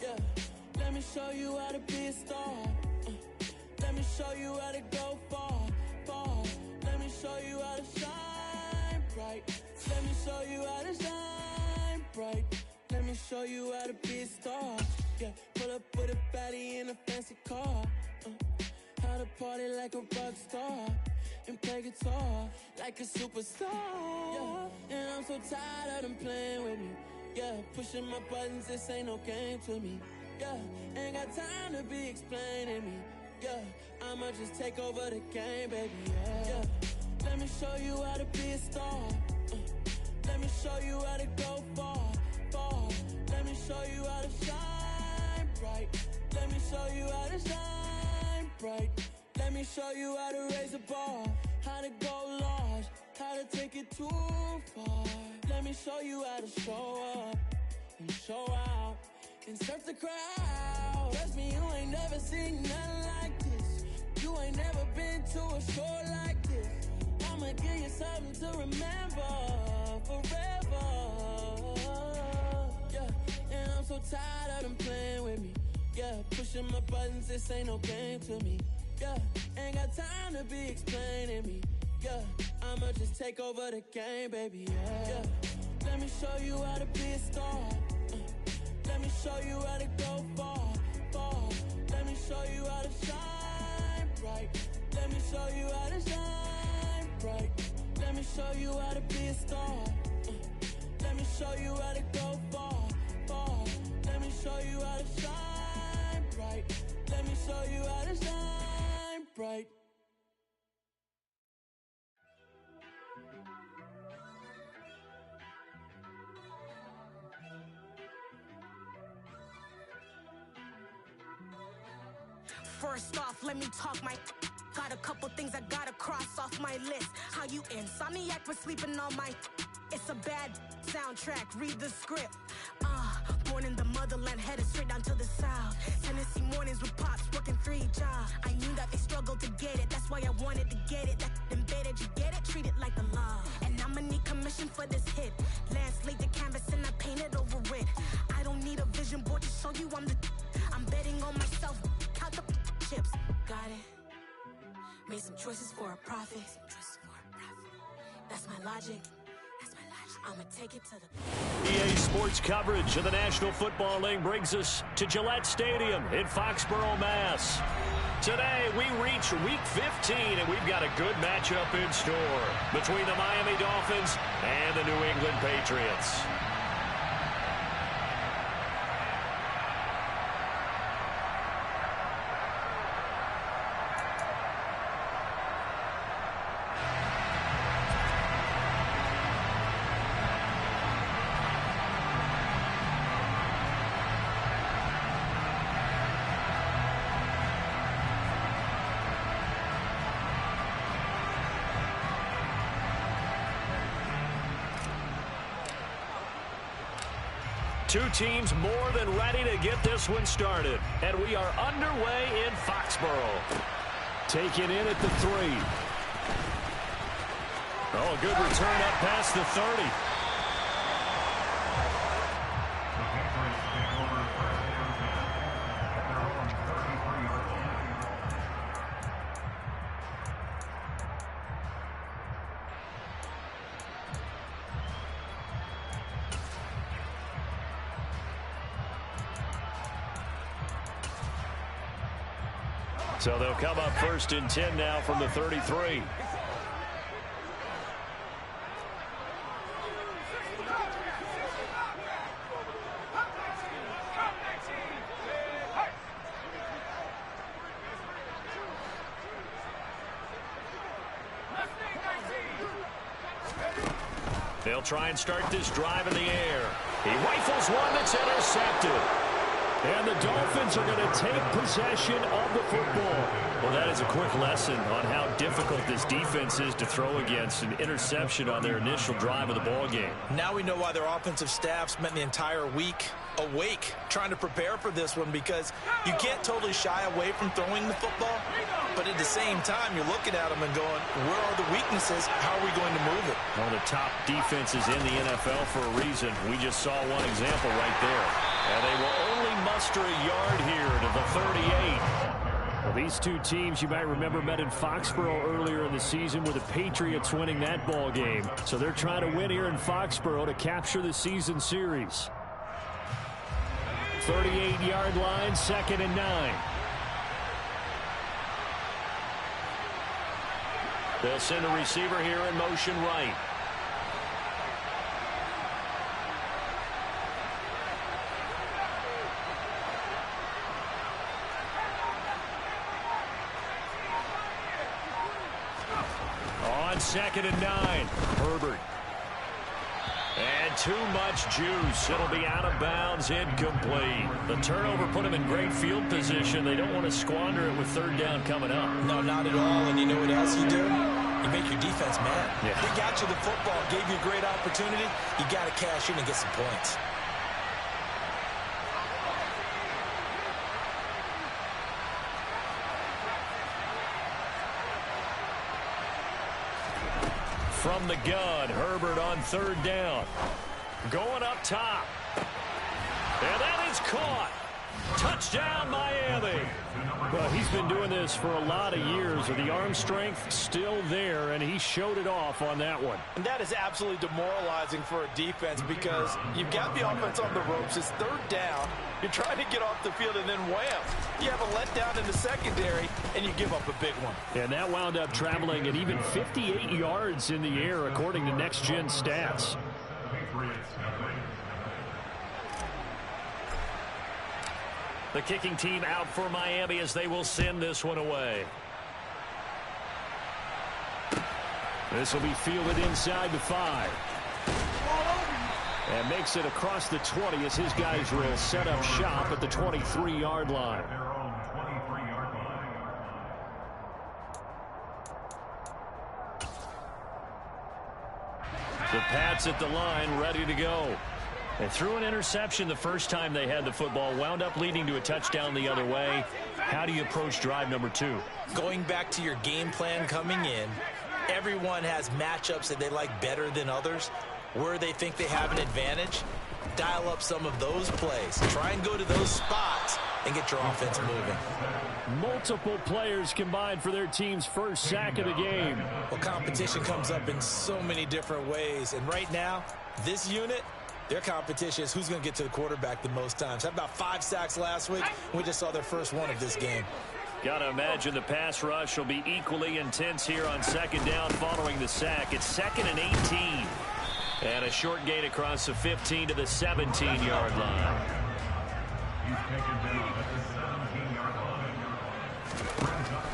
Yeah, let me show you how to be a star. Let me show you how to go far, far. Let me show you how to shine bright. Let me show you how to shine bright. Let me show you how to be a star. Yeah, pull up with a baddie in a fancy car. How to party like a rock star and play guitar like a superstar. Yeah, and I'm so tired of them playing with me. Yeah, pushing my buttons, this ain't no game to me. Yeah, ain't got time to be explaining me. Yeah, I'ma just take over the game, baby. Yeah, let me show you how to be a star. Let me show you how to go far, far. Let me show you how to shine bright. Let me show you how to shine bright. Let me show you how to raise a bar, how to go large, how to take it too far. Let me show you how to show up and show out and surf the crowd. Trust me, you ain't never seen nothing like this. You ain't never been to a show like this. I'ma give you something to remember forever. Yeah, and I'm so tired of them playing with me. Yeah, pushing my buttons, this ain't no game to me. Yeah, ain't got time to be explaining me. Yeah, I'ma just take over the game, baby. Yeah, let me show you how to be a star. Let me show you how to go far, far. Let me show you how to shine bright. Let me show you how to shine bright. Let me show you how to be a star. Let me show you how to go far, far. Let me show you how to shine bright. Let me show you how to shine bright. First off, let me talk my got a couple things I gotta cross off my list. How you insomniac for sleeping on my it's a bad soundtrack, read the script. Born in the motherland, headed straight down to the south. Tennessee mornings with pops, working 3 jobs. I knew that they struggled to get it, that's why I wanted to get it. That embedded, you get it, treat it like the law. And I'ma need commission for this hit. Lance laid the canvas and I painted over it. I don't need a vision board to show you I'm betting on myself, count the chips. Got it. Made some choices for a profit. That's my logic. I'ma take it to the EA Sports coverage of the National Football League brings us to Gillette Stadium in Foxborough, Mass. Today, we reach Week 15, and we've got a good matchup in store between the Miami Dolphins and the New England Patriots. Two teams more than ready to get this one started. And we are underway in Foxborough. Taken in at the 3. Oh, a good return up past the 30. So they'll come up 1st and 10 now from the 33. They'll try and start this drive in the air. He rifles one that's intercepted. And the Dolphins are going to take possession of the football. Well, that is a quick lesson on how difficult this defense is to throw against. An interception on their initial drive of the ball game. Now we know why their offensive staff spent the entire week awake trying to prepare for this one, because you can't totally shy away from throwing the football, but at the same time you're looking at them and going, where are the weaknesses? How are we going to move it? One of the top defenses in the NFL for a reason. We just saw one example right there. And they will only muster a yard here to the 38. Well, these two teams, you might remember, met in Foxborough earlier in the season with the Patriots winning that ball game. So they're trying to win here in Foxborough to capture the season series. 38-yard line, 2nd and 9. They'll send a receiver here in motion right. On 2nd and 9, Herbert. And too much juice. It'll be out of bounds, incomplete. The turnover put him in great field position. They don't want to squander it with 3rd down coming up. No, not at all. And you know what else you do? You make your defense mad. Yeah. They got you the football, gave you a great opportunity. You got to cash in and get some points. From the gun, Herbert on 3rd down. Going up top. And that is caught. Touchdown, Miami. Well, he's been doing this for a lot of years with the arm strength still there, and he showed it off on that one. And that is absolutely demoralizing for a defense because you've got the offense on the ropes. It's 3rd down. You're trying to get off the field, and then wham, you have a letdown in the secondary, and you give up a big one. And that wound up traveling at even 58 yards in the air, according to Next Gen Stats. The kicking team out for Miami as they will send this one away. This will be fielded inside the 5. And makes it across the 20 as his guys will set up shop at the 23-yard line. The Pats at the line, ready to go. They threw an interception the first time they had the football, wound up leading to a touchdown the other way. How do you approach drive number 2? Going back to your game plan coming in, everyone has matchups that they like better than others. Where they think they have an advantage, dial up some of those plays. Try and go to those spots and get your offense moving. Multiple players combined for their team's first sack of the game. Well, competition comes up in so many different ways. And right now, this unit, their competition is who's going to get to the quarterback the most times. Had about 5 sacks last week. We just saw their first one of this game. Got to imagine the pass rush will be equally intense here on 2nd down following the sack. It's 2nd and 18. And a short gain across the 15 to the 17-yard line.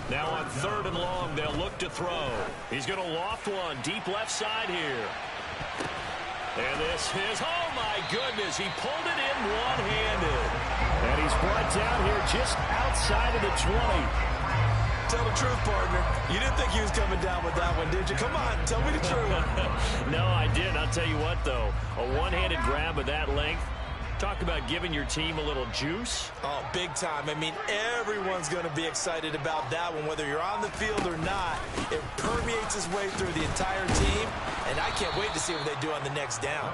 Now on 3rd and long, they'll look to throw. He's going to loft one deep left side here. And this is, oh my goodness, he pulled it in one-handed. And he's brought down here just outside of the 20. Tell the truth, partner. You didn't think he was coming down with that one, did you? Come on, tell me the truth. No, I didn't. I'll tell you what, though. A one-handed grab of that length. Talk about giving your team a little juice. Oh, big time. I mean, everyone's going to be excited about that one, whether you're on the field or not. It permeates its way through the entire team, and I can't wait to see what they do on the next down.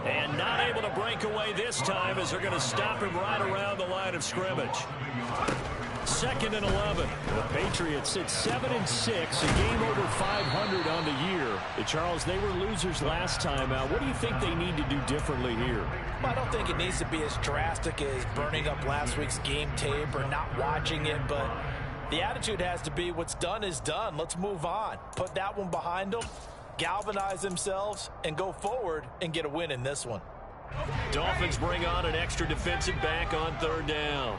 And not able to break away this time as they're going to stop him right around the line of scrimmage. 2nd and 11. The Patriots at 7-6, a game over 500 on the year. Charles, they were losers last time out. What do you think they need to do differently here? Well, I don't think it needs to be as drastic as burning up last week's game tape or not watching it, but the attitude has to be what's done is done. Let's move on. Put that one behind them, galvanize themselves, and go forward and get a win in this one. Dolphins bring on an extra defensive back on 3rd down.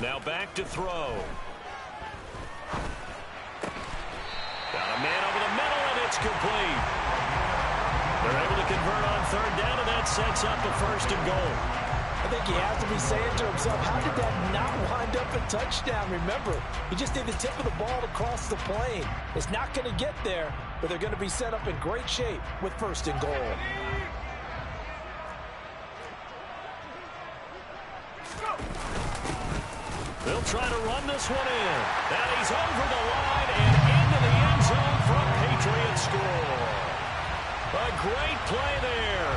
Now back to throw. Got a man over the middle, and it's complete. They're able to convert on 3rd down, and that sets up the 1st and goal. I think he has to be saying to himself, how did that not wind up a touchdown? Remember, you just need the tip of the ball across the plane. It's not going to get there, but they're going to be set up in great shape with 1st and goal. They'll try to run this one in. And he's over the line and into the end zone for a Patriot score. A great play there.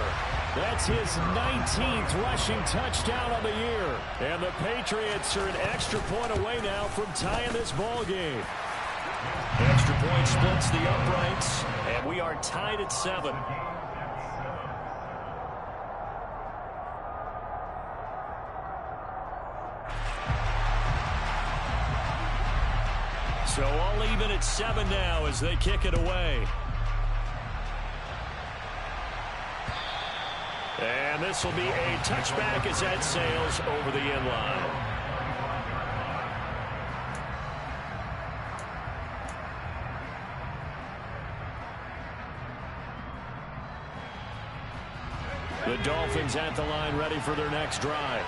That's his 19th rushing touchdown on the year. And the Patriots are an extra point away now from tying this ball game. Extra point splits the uprights, and we are tied at 7. So all even at 7 now as they kick it away. And this will be a touchback as that sails over the end line. The Dolphins at the line ready for their next drive.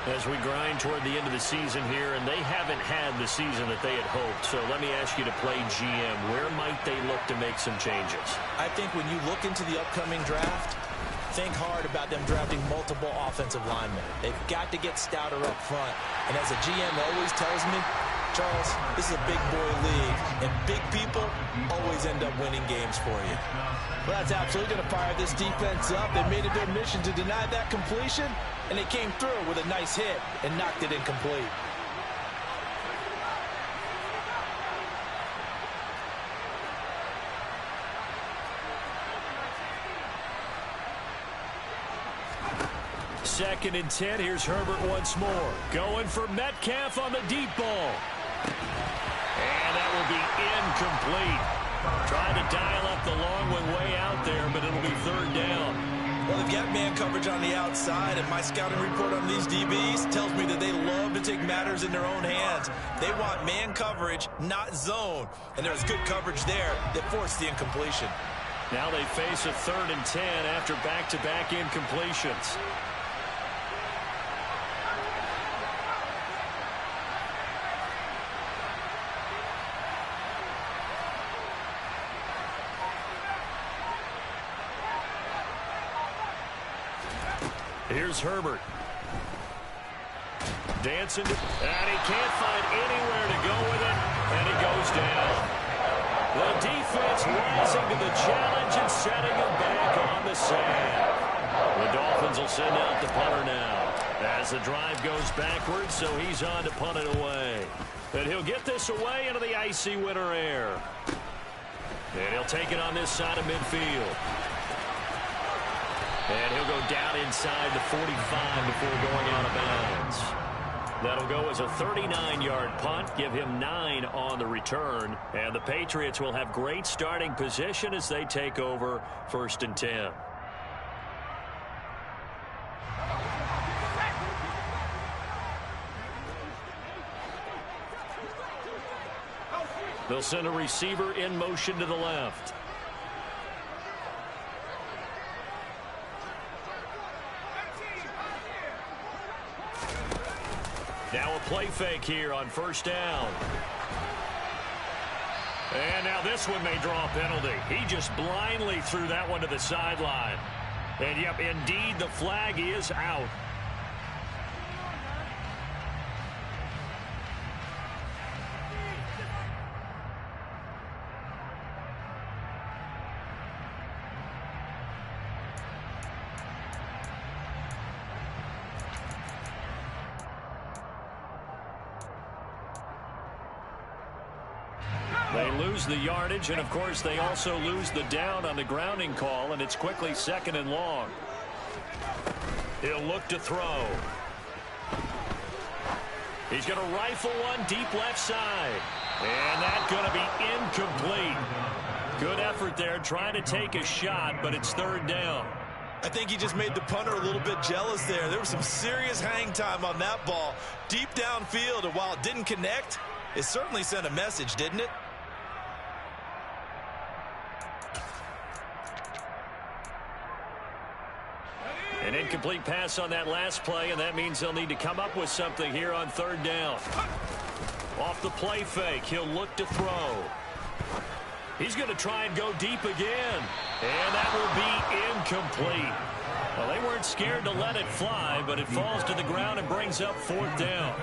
As we grind toward the end of the season here, and they haven't had the season that they had hoped. So let me ask you to play GM. Where might they look to make some changes? I think when you look into the upcoming draft, think hard about them drafting multiple offensive linemen. They've got to get stouter up front. And as a GM always tells me, Charles, this is a big boy league, and big people always end up winning games for you. Well, that's absolutely going to fire this defense up. They made it their mission to deny that completion, and they came through with a nice hit and knocked it incomplete. Second and 10. Here's Herbert once more. Going for Metcalf on the deep ball. And that will be incomplete. Trying to dial up the long one way out there, but it'll be third down. Well, they've got man coverage on the outside, and my scouting report on these DBs tells me that they love to take matters in their own hands. They want man coverage, not zone. And there was good coverage there that forced the incompletion. Now they face a 3rd and 10 after back-to-back incompletions. Here's Herbert. Dancing, and he can't find anywhere to go with it, and he goes down. The defense rising to the challenge and setting him back on the sand. The Dolphins will send out the punter now as the drive goes backwards, so he's on to punt it away. And he'll get this away into the icy winter air. And he'll take it on this side of midfield. And he'll go down inside the 45 before going out of bounds. That'll go as a 39-yard punt, give him 9 on the return. And the Patriots will have great starting position as they take over 1st and 10. They'll send a receiver in motion to the left. Now a play fake here on 1st down. And now this one may draw a penalty. He just blindly threw that one to the sideline. And yep, indeed, the flag is out. They lose the yardage, and of course they also lose the down on the grounding call, and it's quickly 2nd and long. He'll look to throw. He's going to rifle one deep left side. And that's going to be incomplete. Good effort there trying to take a shot, but it's 3rd down. I think he just made the punter a little bit jealous there. There was some serious hang time on that ball. Deep downfield, and while it didn't connect, it certainly sent a message, didn't it? An incomplete pass on that last play, and that means they'll need to come up with something here on 3rd down. Off the play fake, he'll look to throw. He's going to try and go deep again, and that will be incomplete. Well, they weren't scared to let it fly, but it falls to the ground and brings up 4th down.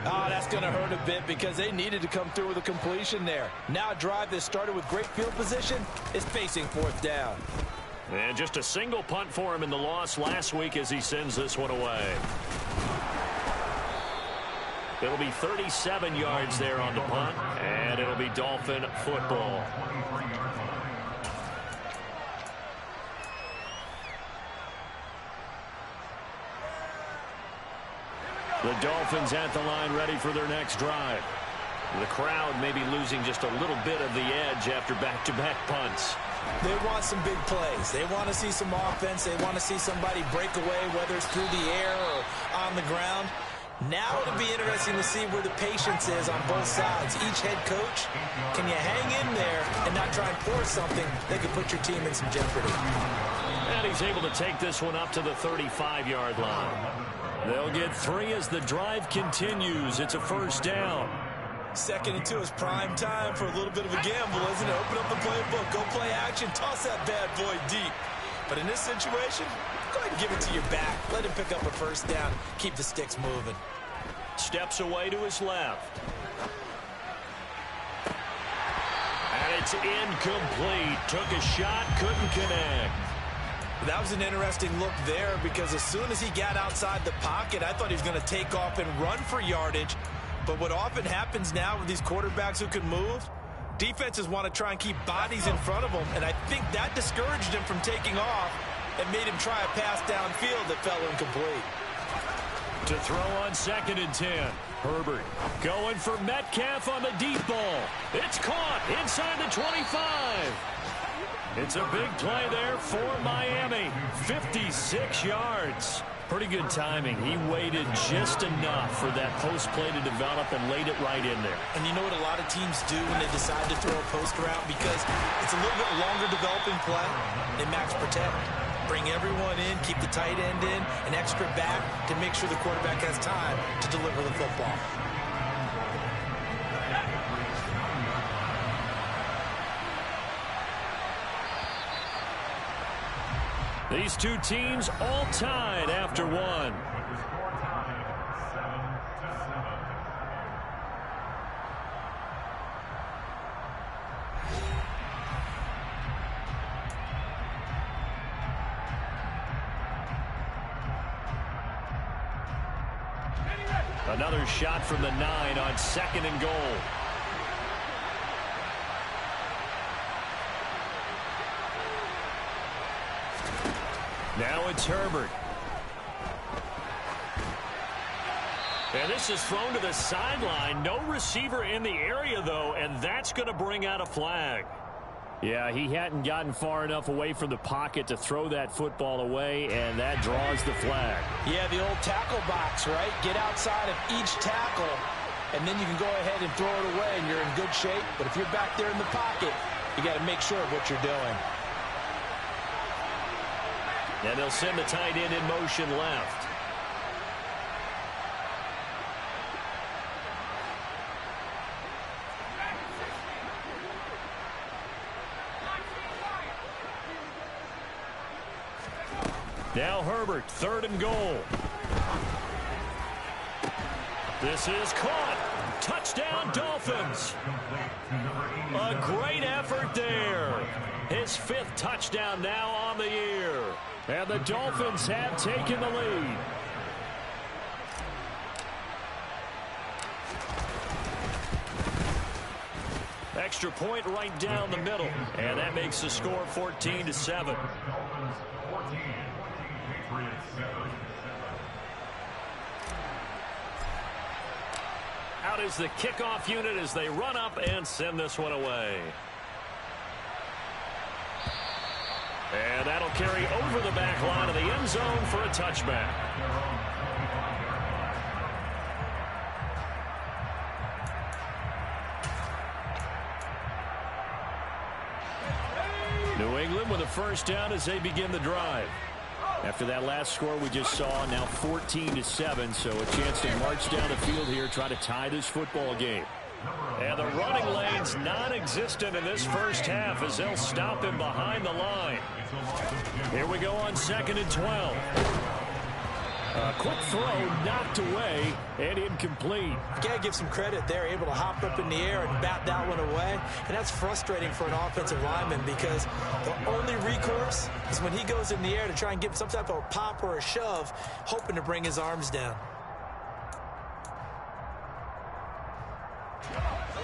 Oh, that's going to hurt a bit because they needed to come through with a completion there. Now a drive that started with great field position is facing 4th down. And just a single punt for him in the loss last week as he sends this one away. It'll be 37 yards there on the punt, and it'll be Dolphin football. The Dolphins at the line ready for their next drive. The crowd may be losing just a little bit of the edge after back-to-back punts. They want some big plays. They want to see some offense. They want to see somebody break away, whether it's through the air or on the ground. Now it'll be interesting to see where the patience is on both sides. Each head coach, can you hang in there and not try and force something that could put your team in some jeopardy? And he's able to take this one up to the 35-yard line. They'll get 3 as the drive continues. It's a first down. 2nd and 2 is prime time for a little bit of a gamble, isn't it? Open up the playbook, go play action, toss that bad boy deep. But in this situation, go ahead and give it to your back. Let him pick up a first down. Keep the sticks moving. Steps away to his left. And it's incomplete. Took a shot, couldn't connect. That was an interesting look there because as soon as he got outside the pocket, I thought he was going to take off and run for yardage. But what often happens now with these quarterbacks who can move, defenses want to try and keep bodies in front of them, and I think that discouraged him from taking off and made him try a pass downfield that fell incomplete. To throw on 2nd and 10. Herbert going for Metcalf on the deep ball. It's caught inside the 25. It's a big play there for Miami. 56 yards. Pretty good timing. He waited just enough for that post play to develop and laid it right in there. And you know what a lot of teams do when they decide to throw a post route? Because it's a little bit longer developing play. They max protect. Bring everyone in, keep the tight end in, an extra back to make sure the quarterback has time to deliver the football. These two teams all tied after one. Another shot from the 9 on 2nd and goal. Now it's Herbert. And this is thrown to the sideline. No receiver in the area, though, and that's going to bring out a flag. Yeah, he hadn't gotten far enough away from the pocket to throw that football away, and that draws the flag. Yeah, the old tackle box, right? Get outside of each tackle, and then you can go ahead and throw it away, and you're in good shape. But if you're back there in the pocket, you got to make sure of what you're doing. And they'll send the tight end in motion left. Now Herbert, 3rd and goal. This is caught. Touchdown, Dolphins. A great effort there. His 5th touchdown now on the year. And the Dolphins have taken the lead. Extra point right down the middle. And that makes the score 14-7. Out is the kickoff unit as they run up and send this one away. And that'll carry over the back line of the end zone for a touchback. New England with a first down as they begin the drive. After that last score we just saw, now 14-7, so a chance to march down the field here, try to tie this football game. And the running lane's non-existent in this first half as they'll stop him behind the line. Here we go on 2nd and 12. A quick throw knocked away and incomplete. Got to give some credit. They're able to hop up in the air and bat that one away. And that's frustrating for an offensive lineman because the only recourse is when he goes in the air to try and give some type of a pop or a shove, hoping to bring his arms down.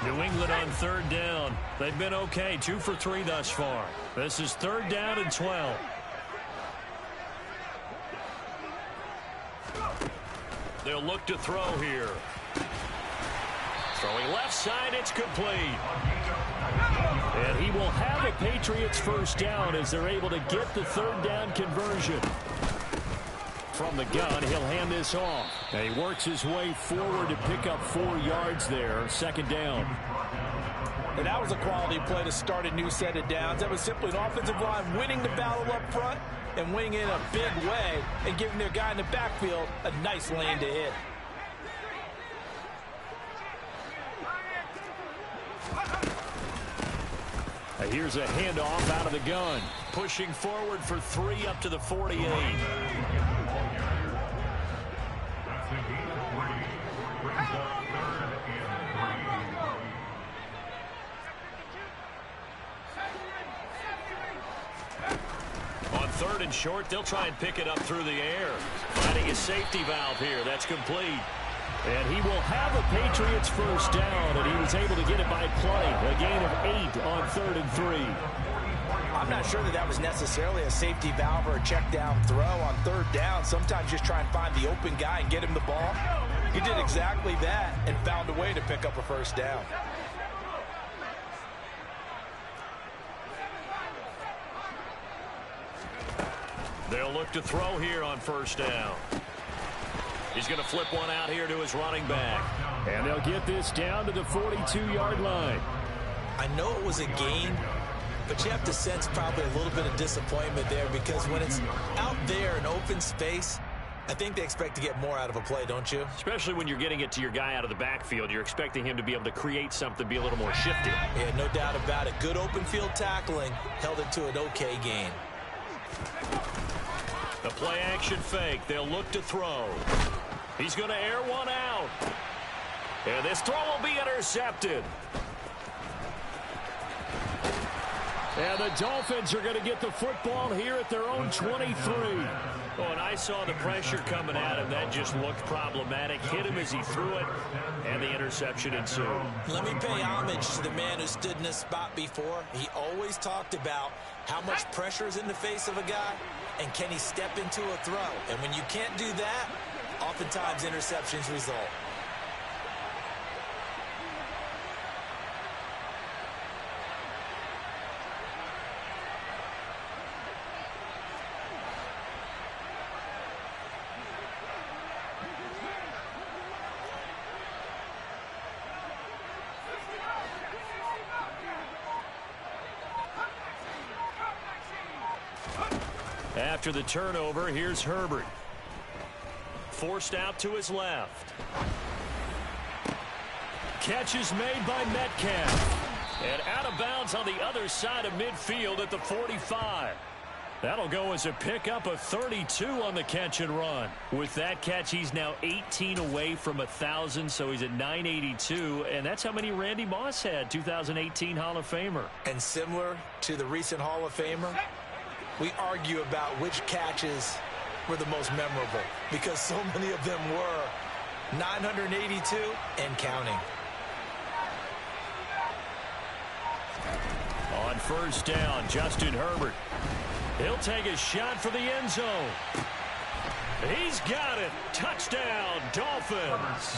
New England on third down. They've been okay, 2 for 3 thus far. This is third down and 12. They'll look to throw here. Throwing left side, it's complete. And he will have a Patriots first down as they're able to get the third down conversion. From the gun, he'll hand this off. And he works his way forward to pick up 4 yards there, second down. And that was a quality play to start a new set of downs. That was simply an offensive line winning the battle up front and winning in a big way and giving their guy in the backfield a nice lane to hit. Here's a handoff out of the gun. Pushing forward for 3 up to the 48. On third and short, they'll try and pick it up through the air. Finding a safety valve here. That's complete. And he will have a Patriots first down, and he was able to get it by play. A gain of 8 on third and 3. I'm not sure that was necessarily a safety valve or a check down throw on third down. Sometimes just try and find the open guy and get him the ball. He did exactly that and found a way to pick up a first down. They'll look to throw here on first down. He's going to flip one out here to his running back. And they'll get this down to the 42-yard line. I know it was a gain, but you have to sense probably a little bit of disappointment there because when it's out there in open space, I think they expect to get more out of a play, don't you? Especially when you're getting it to your guy out of the backfield. You're expecting him to be able to create something, be a little more shifty. Yeah, no doubt about it. Good open field tackling held it to an okay gain. The play action fake. They'll look to throw. He's going to air one out. And this throw will be intercepted. And the Dolphins are going to get the football here at their own 23. Oh, and I saw the pressure coming at him. That just looked problematic. Hit him as he threw it, and the interception ensued. Let me pay homage to the man who stood in this spot before. He always talked about how much pressure is in the face of a guy, and can he step into a throw. And when you can't do that, oftentimes interceptions result. After the turnover, here's Herbert. Forced out to his left. Catch is made by Metcalf. And out of bounds on the other side of midfield at the 45. That'll go as a pickup of 32 on the catch and run. With that catch, he's now 18 away from 1,000, so he's at 982. And that's how many Randy Moss had, 2018 Hall of Famer. And similar to the recent Hall of Famer, we argue about which catches were the most memorable because so many of them were 982 and counting. On first down, Justin Herbert. He'll take a shot for the end zone. He's got it. Touchdown, Dolphins.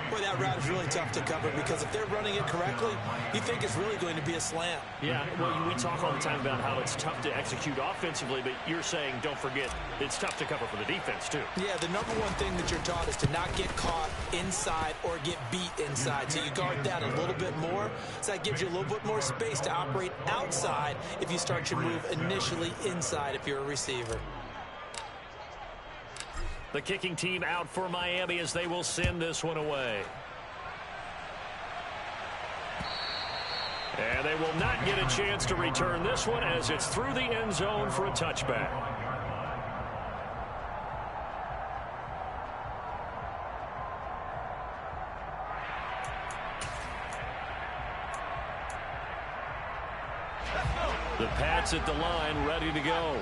Boy, that route is really tough to cover because if they're running it correctly, you think it's really going to be a slant. Yeah, well, we talk all the time about how it's tough to execute offensively, but you're saying, don't forget, it's tough to cover for the defense, too. Yeah, the number one thing that you're taught is to not get caught inside or get beat inside. So you guard that a little bit more. So that gives you a little bit more space to operate outside if you start your move initially inside if you're a receiver. The kicking team out for Miami as they will send this one away. And they will not get a chance to return this one as it's through the end zone for a touchback. The Pats at the line, ready to go.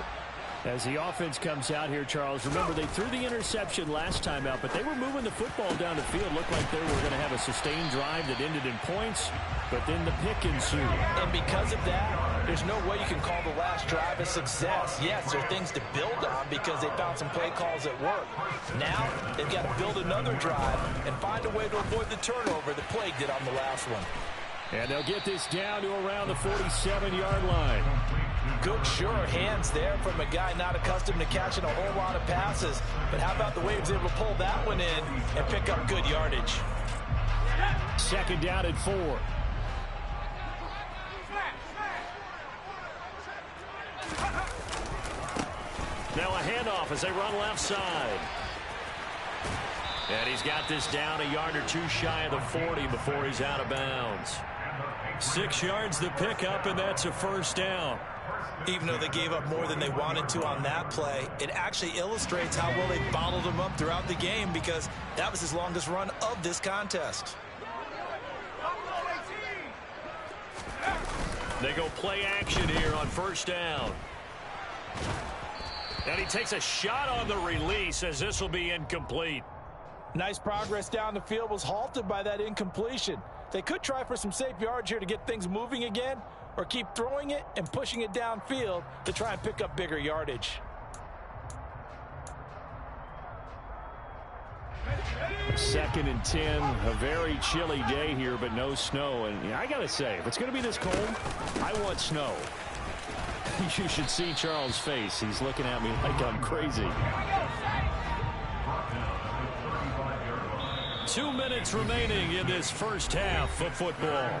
As the offense comes out here, Charles, remember they threw the interception last time out, but they were moving the football down the field. Looked like they were going to have a sustained drive that ended in points, but then the pick ensued. And because of that, there's no way you can call the last drive a success. Yes, there are things to build on because they found some play calls that work. Now, they've got to build another drive and find a way to avoid the turnover that plagued it on the last one. And they'll get this down to around the 47-yard line. Good, sure hands there from a guy not accustomed to catching a whole lot of passes. But how about the way he was able to pull that one in and pick up good yardage? Second down at 4. Now a handoff as they run left side. And he's got this down a yard or two shy of the 40 before he's out of bounds. 6 yards the pickup, and that's a first down. Even though they gave up more than they wanted to on that play, it actually illustrates how well they bottled him up throughout the game because that was his longest run of this contest. They go play action here on first down. And he takes a shot on the release as this will be incomplete. Nice progress down the field was halted by that incompletion. They could try for some safe yards here to get things moving again, or keep throwing it and pushing it downfield to try and pick up bigger yardage. Second and 10, a very chilly day here, but no snow. And I got to say, if it's going to be this cold, I want snow. You should see Charles' face. He's looking at me like I'm crazy. 2 minutes remaining in this first half of football.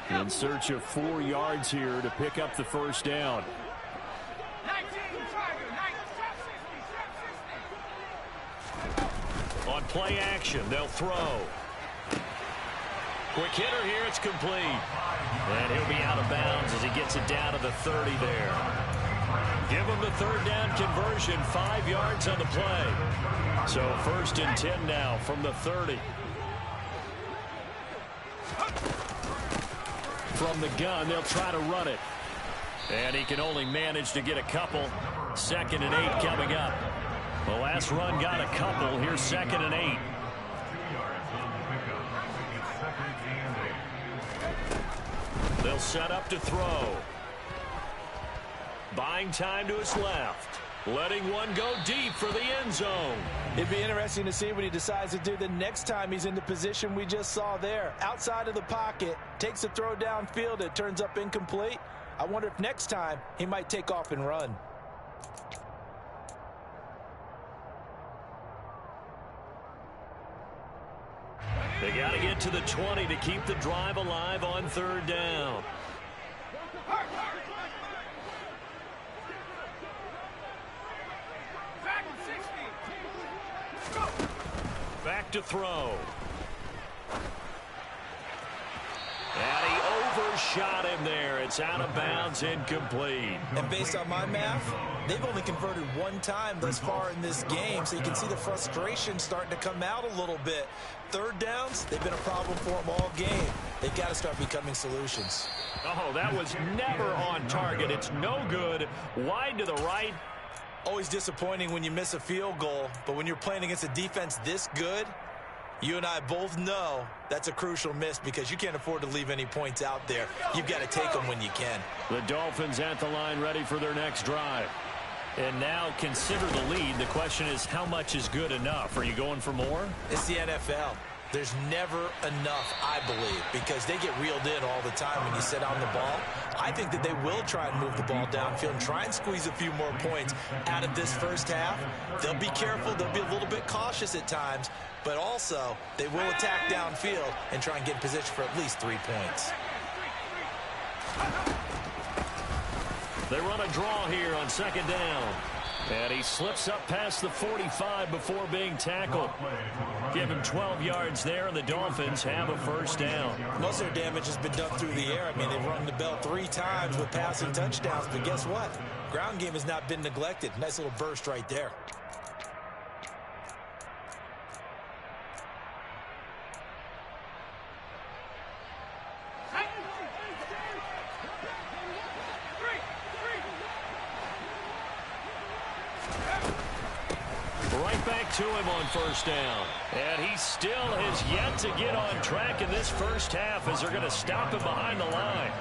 In search of 4 yards here to pick up the first down. On play action, they'll throw. Quick hitter here, it's complete. And he'll be out of bounds as he gets it down to the 30 there. Give him the third down conversion, 5 yards on the play. So first and 10 now from the 30. From the gun, they'll try to run it. And he can only manage to get a couple. 2nd and 8 coming up. The last run got a couple. Here's 2nd and 8. They'll set up to throw. Buying time to his left. Letting one go deep for the end zone. It'd be interesting to see what he decides to do the next time he's in the position we just saw there. Outside of the pocket, takes a throw downfield, it turns up incomplete. I wonder if next time he might take off and run. They got to get to the 20 to keep the drive alive on third down. Back to throw. And he overshot him there. It's out of bounds, incomplete. And based on my math, they've only converted 1 time thus far in this game, so you can see the frustration starting to come out a little bit. Third downs, they've been a problem for them all game. They've got to start becoming solutions. Oh, that was never on target. It's no good. Wide to the right. Always disappointing when you miss a field goal, but when you're playing against a defense this good, you and I both know that's a crucial miss because you can't afford to leave any points out there. You've got to take them when you can. The Dolphins at the line ready for their next drive. And now consider the lead. The question is, how much is good enough? Are you going for more? It's the NFL. There's never enough, I believe, because they get reeled in all the time when you sit on the ball. I think that they will try and move the ball downfield and try and squeeze a few more points out of this first half. They'll be careful. They'll be a little bit cautious at times, but also they will attack downfield and try and get in position for at least 3 points. They run a draw here on second down. And he slips up past the 45 before being tackled. Give him 12 yards there, and the Dolphins have a first down. Most of their damage has been done through the air. I mean, they've rung the bell 3 times with passing touchdowns, but guess what? Ground game has not been neglected. Nice little burst right there. Right back to him on first down. And he still has yet to get on track in this first half as they're going to stop him behind the line.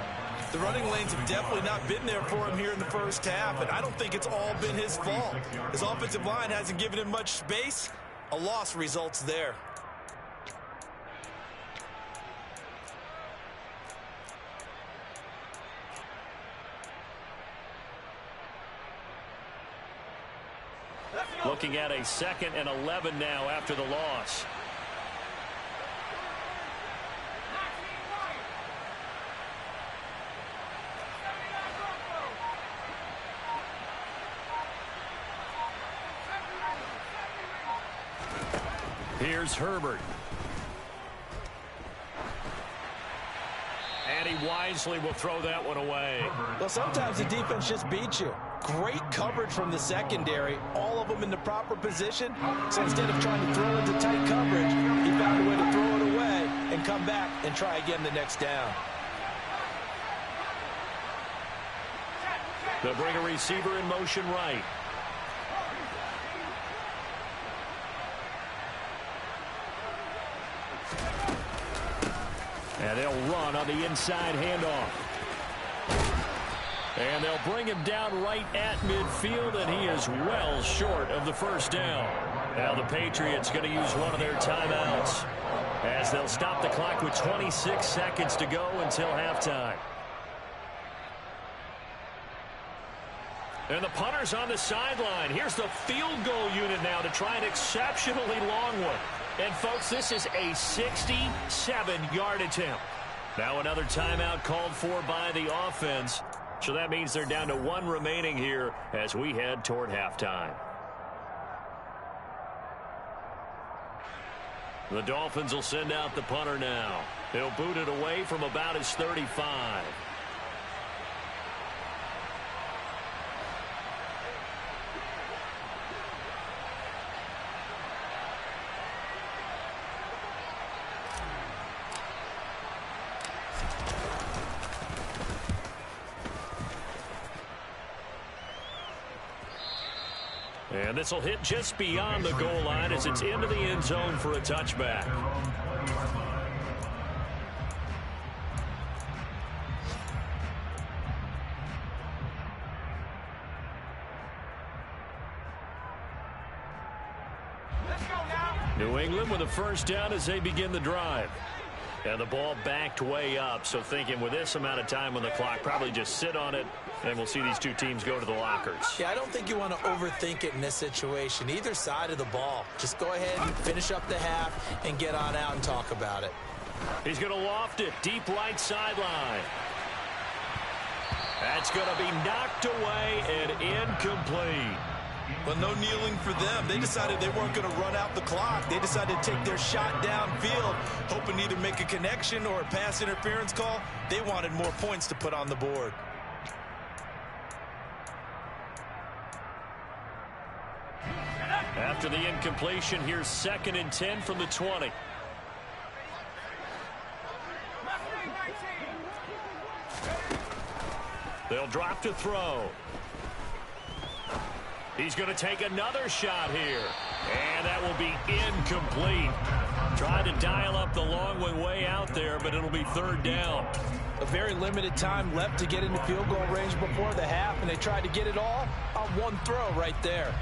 The running lanes have definitely not been there for him here in the first half, and I don't think it's all been his fault. His offensive line hasn't given him much space. A loss results there. Looking at a 2nd and 11 now after the loss. Here's Herbert. And he wisely will throw that one away. Well, sometimes the defense just beats you. Great coverage from the secondary, all of them in the proper position. So instead of trying to throw into tight coverage, he found a way to throw it away and come back and try again the next down. They'll bring a receiver in motion right. And they'll run on the inside handoff. And they'll bring him down right at midfield, and he is well short of the first down. Now the Patriots going to use one of their timeouts as they'll stop the clock with 26 seconds to go until halftime. And the punter's on the sideline. Here's the field goal unit now to try an exceptionally long one. And, folks, this is a 67-yard attempt. Now another timeout called for by the offense. So that means they're down to 1 remaining here as we head toward halftime. The Dolphins will send out the punter now. He'll boot it away from about his 35. And this will hit just beyond the goal line as it's into the end zone for a touchback. New England with a first down as they begin the drive. And the ball backed way up, so thinking with this amount of time on the clock, probably just sit on it, and we'll see these two teams go to the lockers. Yeah, I don't think you want to overthink it in this situation. Either side of the ball. Just go ahead and finish up the half and get on out and talk about it. He's going to loft it deep right sideline. That's going to be knocked away and incomplete. But no kneeling for them. They decided they weren't going to run out the clock. They decided to take their shot downfield, hoping to either make a connection or a pass interference call. They wanted more points to put on the board. After the incompletion, here's 2nd and 10 from the 20. They'll drop to throw. He's going to take another shot here. And that will be incomplete. Tried to dial up the long one way out there, but it'll be 3rd down. A very limited time left to get into field goal range before the half, and they tried to get it all on one throw right there.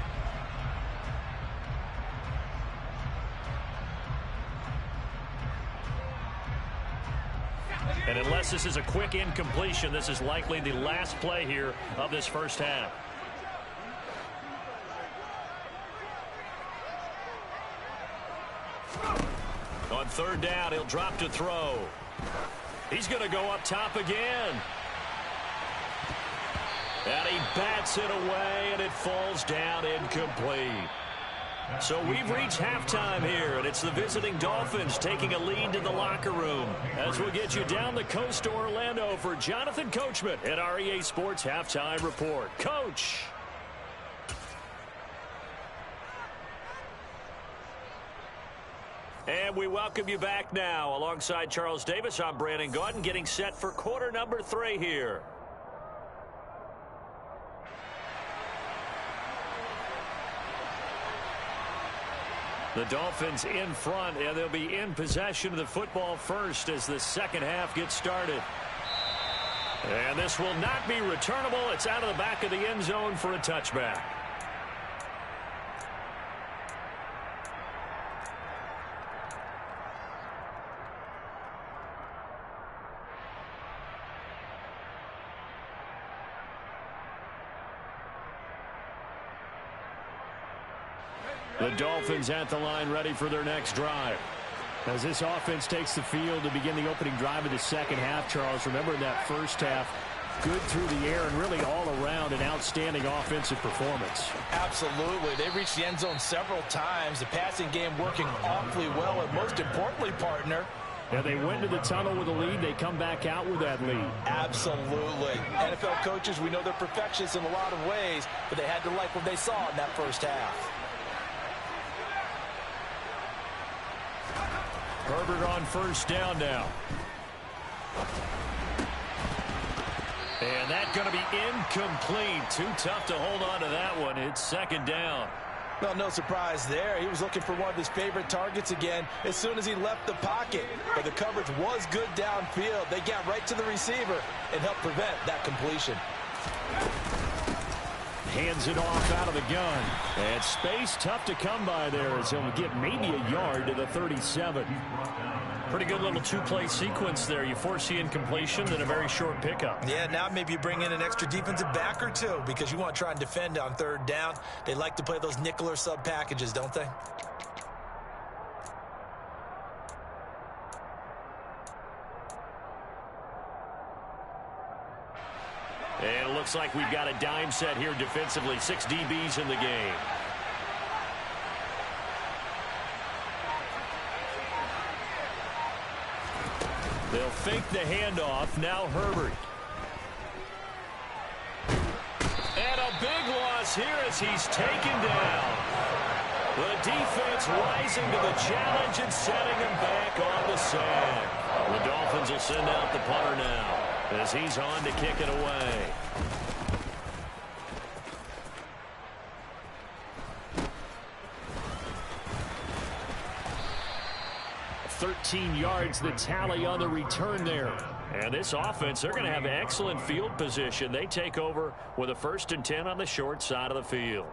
And unless this is a quick incompletion, this is likely the last play here of this first half. On 3rd down, he'll drop to throw. He's going to go up top again. And he bats it away, and it falls down incomplete. So we've reached halftime here, and it's the visiting Dolphins taking a lead to the locker room. As we'll get you down the coast to Orlando for Jonathan Coachman at our EA Sports Halftime Report. Coach. And we welcome you back now. Alongside Charles Davis, I'm Brandon Gaudin, getting set for quarter number 3 here. The Dolphins in front, and they'll be in possession of the football first as the second half gets started. And this will not be returnable. It's out of the back of the end zone for a touchback. The Dolphins at the line ready for their next drive. As this offense takes the field to begin the opening drive of the second half, Charles, remember in that first half, good through the air and really all around an outstanding offensive performance. Absolutely. They reached the end zone several times. The passing game working awfully well, and most importantly, partner, yeah, they went to the tunnel with a lead. They come back out with that lead. Absolutely. NFL coaches, we know they're perfectionists in a lot of ways, but they had to like what they saw in that first half. Herbert on first down now. And that's going to be incomplete. Too tough to hold on to that one. It's second down. Well, no surprise there. He was looking for one of his favorite targets again as soon as he left the pocket. But the coverage was good downfield. They got right to the receiver and helped prevent that completion. Hands it off out of the gun. And space tough to come by there as he'll get maybe a yard to the 37. Pretty good little two-play sequence there. You force the incompletion, then a very short pickup. Yeah, now maybe you bring in an extra defensive back or two because you want to try and defend on third down. They like to play those nickel or sub packages, don't they? And it looks like we've got a dime set here defensively. 6 DBs in the game. They'll fake the handoff. Now Herbert. And a big loss here as he's taken down. The defense rising to the challenge and setting him back on the sack. The Dolphins will send out the punter now as he's on to kick it away. $13 yards the tally on the return there. And this offense, they're going to have excellent field position. They take over with a 1st and 10 on the short side of the field.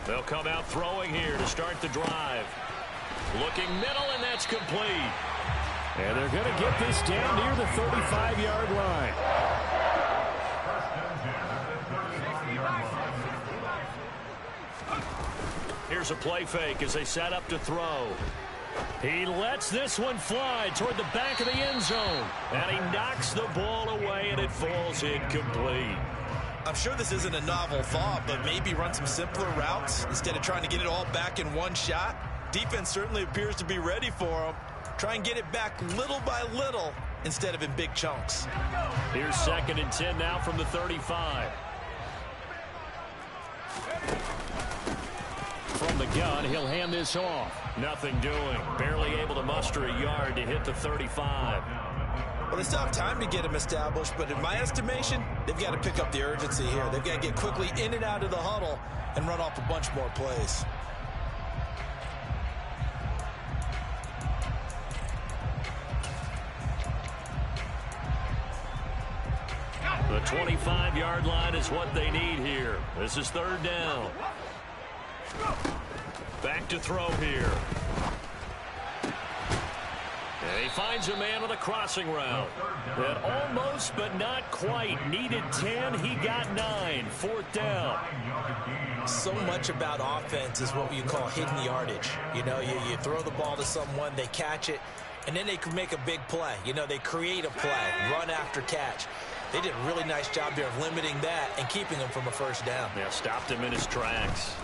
They'll come out throwing here to start the drive. Looking middle, and that's complete. And they're going to get this down near the 35-yard line. Here's a play fake as they set up to throw. He lets this one fly toward the back of the end zone. And he knocks the ball away, and it falls incomplete. I'm sure this isn't a novel thought, but maybe run some simpler routes instead of trying to get it all back in one shot. Defense certainly appears to be ready for him. Try and get it back little by little instead of in big chunks. Here's 2nd and 10 now from the 35. From the gun, he'll hand this off. Nothing doing. Barely able to muster a yard to hit the 35. Well, they still have time to get him established, but in my estimation, they've got to pick up the urgency here. They've got to get quickly in and out of the huddle and run off a bunch more plays. The 25-yard line is what they need here. This is 3rd down. Back to throw here. And he finds finds a man on the crossing route. That almost but not quite. Needed 10. He got 9. 4th down. So much about offense is what you call hidden yardage. You know, you throw the ball to someone, they catch it, and then they can make a big play. You know, they create a play, run after catch. They did a really nice job here of limiting that and keeping him from a first down. Yeah, stopped him in his tracks.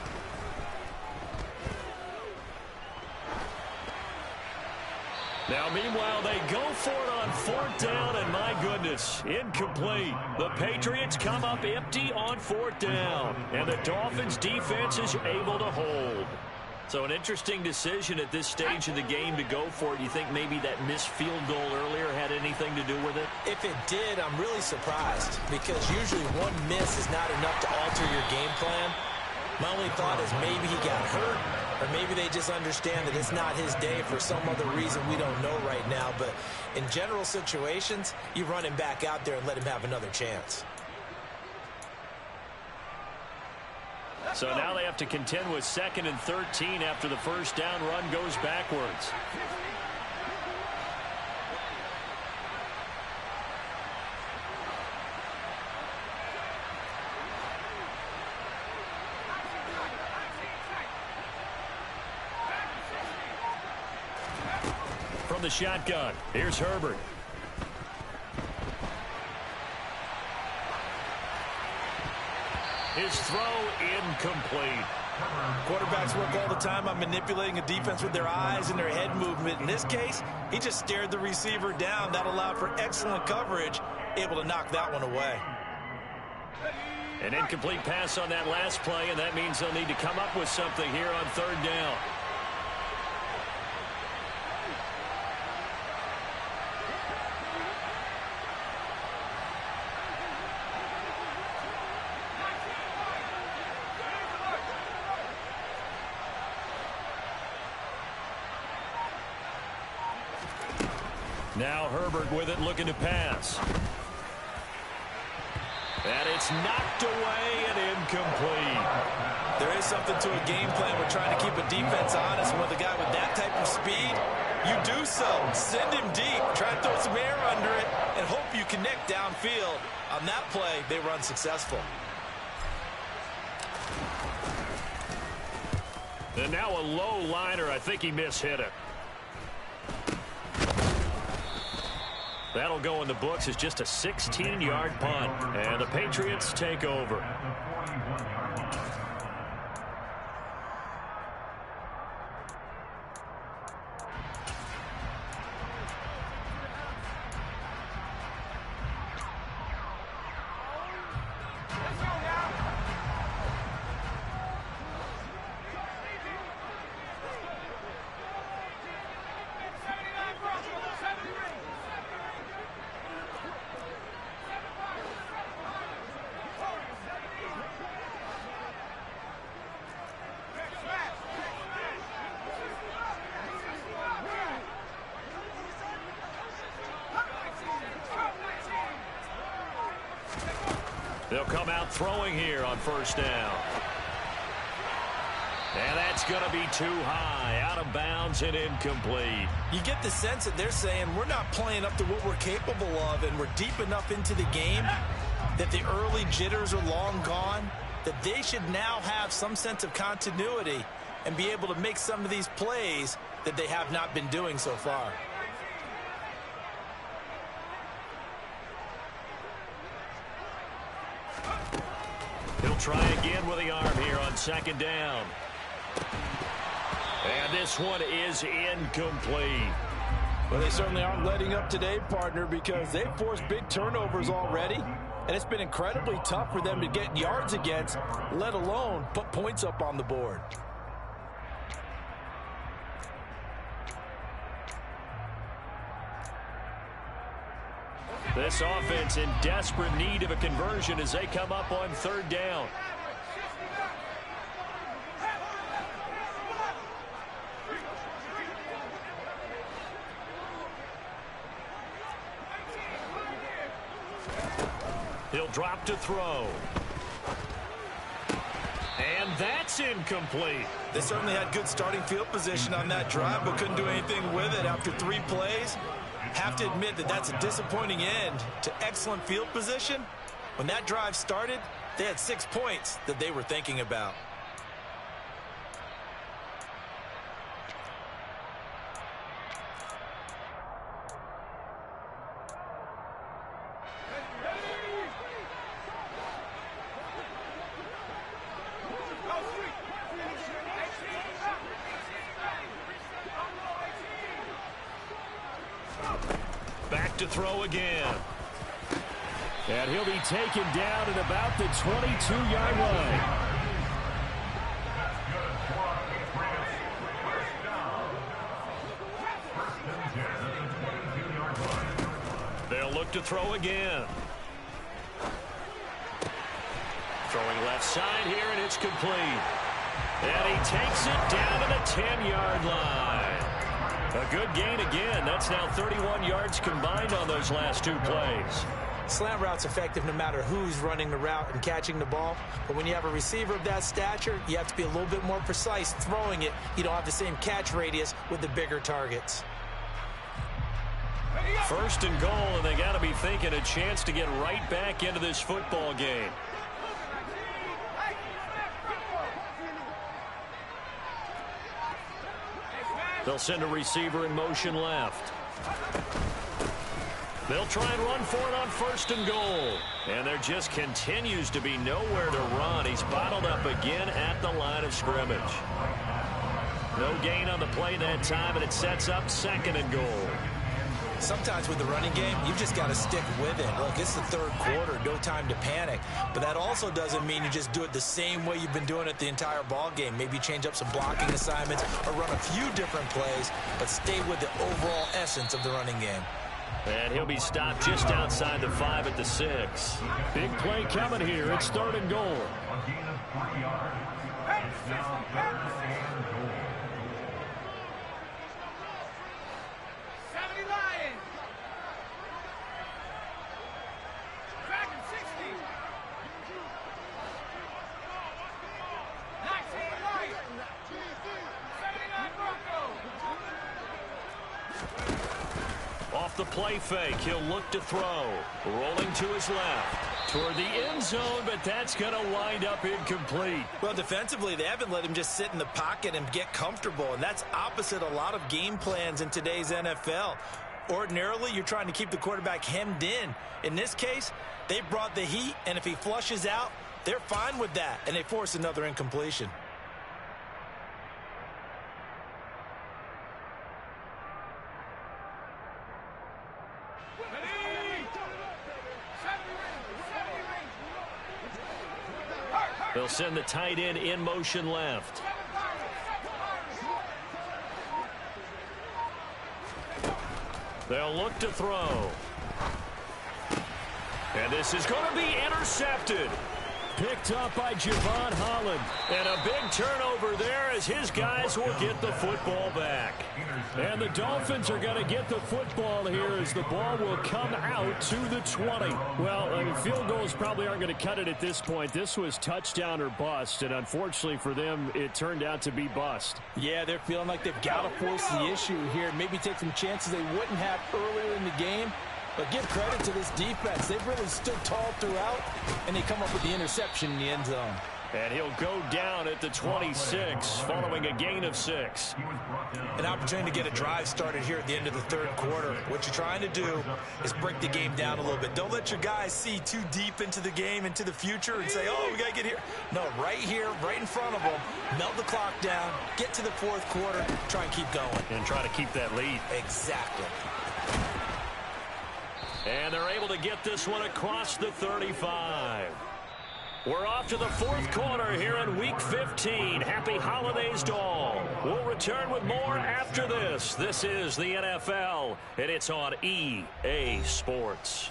Now, meanwhile, they go for it on 4th down, and my goodness, incomplete. The Patriots come up empty on 4th down, and the Dolphins' defense is able to hold. So an interesting decision at this stage of the game to go for it. You think maybe that missed field goal earlier had anything to do with it? If it did, I'm really surprised, because usually one miss is not enough to alter your game plan. My only thought is maybe he got hurt, or maybe they just understand that it's not his day for some other reason we don't know right now. But in general situations, you run him back out there and let him have another chance. So now they have to contend with 2nd and 13 after the first down run goes backwards. From the shotgun, here's Herbert. His throw incomplete. Quarterbacks work all the time on manipulating a defense with their eyes and their head movement. In this case, he just stared the receiver down. That allowed for excellent coverage, able to knock that one away. An incomplete pass on that last play, and that means they'll need to come up with something here on 3rd down. Now Herbert with it, looking to pass. And it's knocked away and incomplete. There is something to a game plan. We're trying to keep a defense honest. With a guy with that type of speed, you do so. Send him deep. Try to throw some air under it and hope you connect downfield. On that play, they were unsuccessful. And now a low liner. I think he mishit it. That'll go in the books as just a 16-yard punt. And the Patriots take over. They'll come out throwing here on 1st down. And that's going to be too high, out of bounds and incomplete. You get the sense that they're saying we're not playing up to what we're capable of, and we're deep enough into the game that the early jitters are long gone, that they should now have some sense of continuity and be able to make some of these plays that they have not been doing so far. He'll try again with the arm here on 2nd down. And this one is incomplete. Well, they certainly aren't letting up today, partner, because they've forced big turnovers already, and it's been incredibly tough for them to get yards against, let alone put points up on the board. This offense in desperate need of a conversion as they come up on 3rd down. He'll drop to throw. And that's incomplete. They certainly had good starting field position on that drive, but couldn't do anything with it after 3 plays. Have to admit that that's a disappointing end to excellent field position. When that drive started, they had 6 points that they were thinking about. Back to throw again. And he'll be taken down at about the 22-yard line. They'll look to throw again. Throwing left side here, and it's complete. And he takes it down to the 10-yard line. A good gain again. That's now 31 yards combined on those last 2 plays. Slant route's effective no matter who's running the route and catching the ball. But when you have a receiver of that stature, you have to be a little bit more precise throwing it. You don't have the same catch radius with the bigger targets. First and goal, and they got to be thinking a chance to get right back into this football game. They'll send a receiver in motion left. They'll try and run for it on first and goal. And there just continues to be nowhere to run. He's bottled up again at the line of scrimmage. No gain on the play that time, and it sets up second and goal. Sometimes with the running game, you've just got to stick with it. Look, it's the third quarter, no time to panic. But that also doesn't mean you just do it the same way you've been doing it the entire ball game. Maybe change up some blocking assignments or run a few different plays, but stay with the overall essence of the running game. And he'll be stopped just outside the 5 at the 6. Big play coming here. It's third and goal. Off the play fake, he'll look to throw. Rolling to his left. Toward the end zone, but that's going to wind up incomplete. Well, defensively, they haven't let him just sit in the pocket and get comfortable, and that's opposite a lot of game plans in today's NFL. Ordinarily, you're trying to keep the quarterback hemmed in. In this case, they brought the heat, and if he flushes out, they're fine with that, and they force another incompletion. They'll send the tight end in motion left. They'll look to throw. And this is going to be intercepted. Picked up by Javon Holland. And a big turnover there as his guys will get the football back. And the Dolphins are going to get the football here as the ball will come out to the 20. Well, field goals probably aren't going to cut it at this point. This was touchdown or bust, and unfortunately for them, it turned out to be bust. Yeah, they're feeling like they've got to force the issue here. Maybe take some chances they wouldn't have earlier in the game. But give credit to this defense. They've really stood tall throughout, and they come up with the interception in the end zone. And he'll go down at the 26, following a gain of 6. An opportunity to get a drive started here at the end of the third quarter. What you're trying to do is break the game down a little bit. Don't let your guys see too deep into the game, into the future, and say, oh, we got to get here. No, right here, right in front of them, melt the clock down, get to the fourth quarter, try and keep going. And try to keep that lead. Exactly. And they're able to get this one across the 35. We're off to the fourth quarter here in Week 15. Happy holidays to all. We'll return with more after this. This is the NFL, and it's on EA Sports.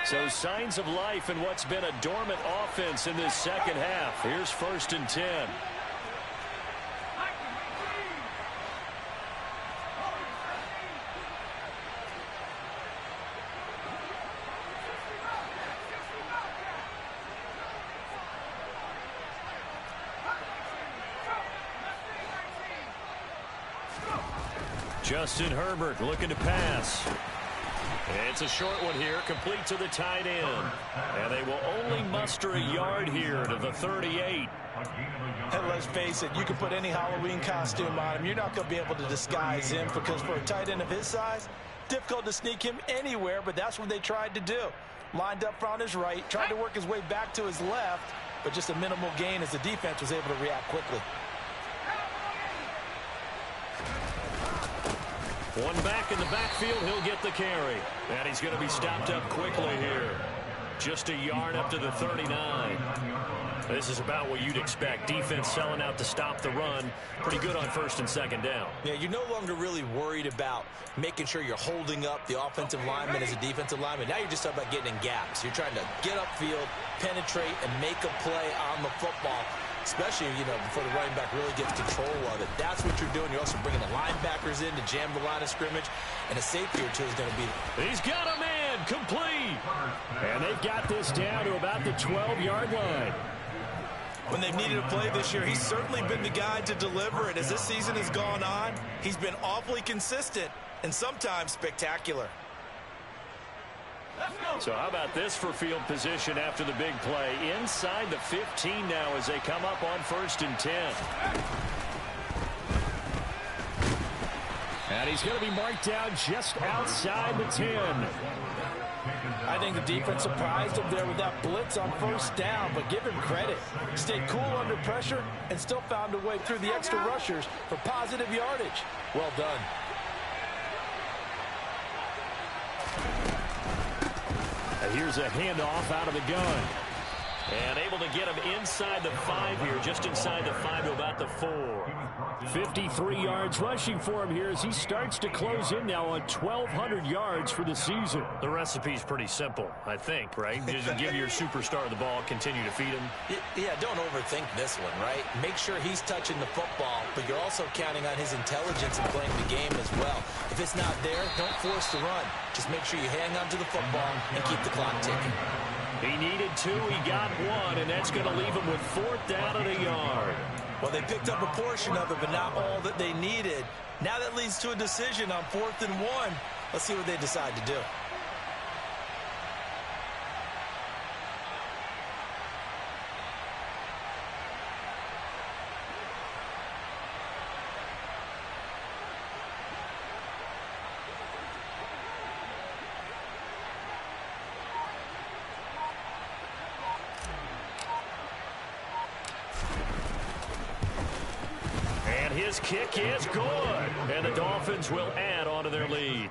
So signs of life in what's been a dormant offense in this second half. Here's 1st and 10. Justin Herbert looking to pass. It's a short one here, complete to the tight end. And they will only muster a yard here to the 38. And let's face it, you can put any Halloween costume on him. You're not going to be able to disguise him because for a tight end of his size, difficult to sneak him anywhere, but that's what they tried to do. Lined up on his right, tried to work his way back to his left, but just a minimal gain as the defense was able to react quickly. One back in the backfield, he'll get the carry. And he's going to be stopped up quickly here. Just a yard up to the 39. This is about what you'd expect. Defense selling out to stop the run. Pretty good on first and second down. Yeah, you're no longer really worried about making sure you're holding up the offensive lineman as a defensive lineman. Now you're just talking about getting in gaps. You're trying to get upfield, penetrate, and make a play on the football, especially, before the running back really gets control of it. That's what you're doing. You're also bringing the linebackers in to jam the line of scrimmage, and a safety or two is going to be there. He's got a man, complete. And they've got this down to about the 12-yard line. When they've needed a play this year, he's certainly been the guy to deliver it. As this season has gone on, he's been awfully consistent and sometimes spectacular. So how about this for field position after the big play? Inside the 15 now as they come up on 1st and 10. And he's going to be marked down just outside the 10. I think the defense surprised him there with that blitz on 1st down, but give him credit. Stayed cool under pressure and still found a way through the extra rushers for positive yardage. Well done. And here's a handoff out of the gun. And able to get him inside the 5 here, just inside the 5 to about the 4. 53 yards rushing for him here as he starts to close in now on 1,200 yards for the season. The recipe's pretty simple, I think, right? Just give your superstar the ball, continue to feed him. Yeah, don't overthink this one, right? Make sure he's touching the football, but you're also counting on his intelligence in playing the game as well. If it's not there, don't force the run. Just make sure you hang on to the football and keep the clock ticking. He needed 2, he got 1, and that's going to leave him with 4th down and a yard. Well, they picked up a portion of it, but not all that they needed. Now that leads to a decision on 4th and 1. Let's see what they decide to do. His kick is good, and the Dolphins will add on to their lead.